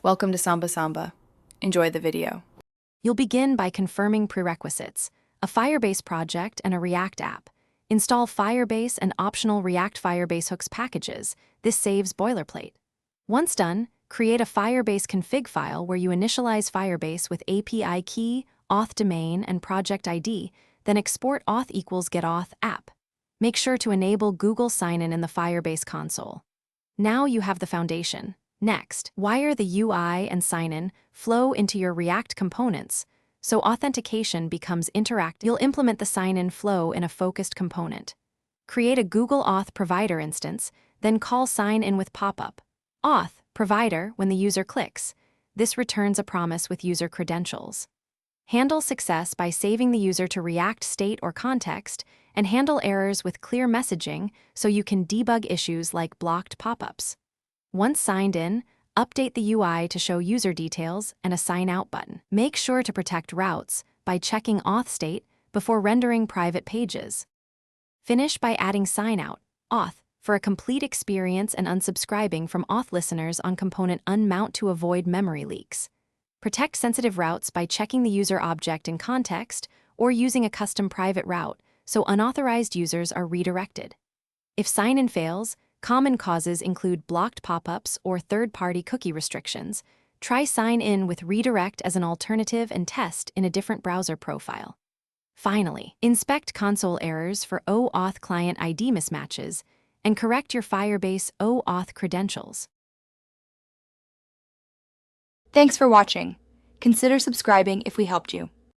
Welcome to Samba Samba. Enjoy the video. You'll begin by confirming prerequisites: a Firebase project and a React app. Install Firebase and optional React Firebase hooks packages. This saves boilerplate. Once done, create a Firebase config file where you initialize Firebase with API key, auth domain, and project ID, then export auth equals getAuth app. Make sure to enable Google sign-in in the Firebase console. Now you have the foundation. Next, wire the UI and sign-in flow into your React components, so authentication becomes interactive. You'll implement the sign-in flow in a focused component. Create a Google Auth provider instance, then call sign-in with pop-up. Auth provider when the user clicks. This returns a promise with user credentials. Handle success by saving the user to React state or context, and handle errors with clear messaging so you can debug issues like blocked pop-ups. Once signed in, update the UI to show user details and a sign out button. Make sure to protect routes by checking auth state before rendering private pages. Finish by adding sign out, auth, for a complete experience and unsubscribing from auth listeners on component unmount to avoid memory leaks. Protect sensitive routes by checking the user object in context or using a custom private route so unauthorized users are redirected. If sign-in fails, common causes include blocked pop-ups or third-party cookie restrictions. Try sign-in with redirect as an alternative and test in a different browser profile. Finally, inspect console errors for OAuth client ID mismatches and correct your Firebase OAuth credentials. Thanks for watching. Consider subscribing if we helped you.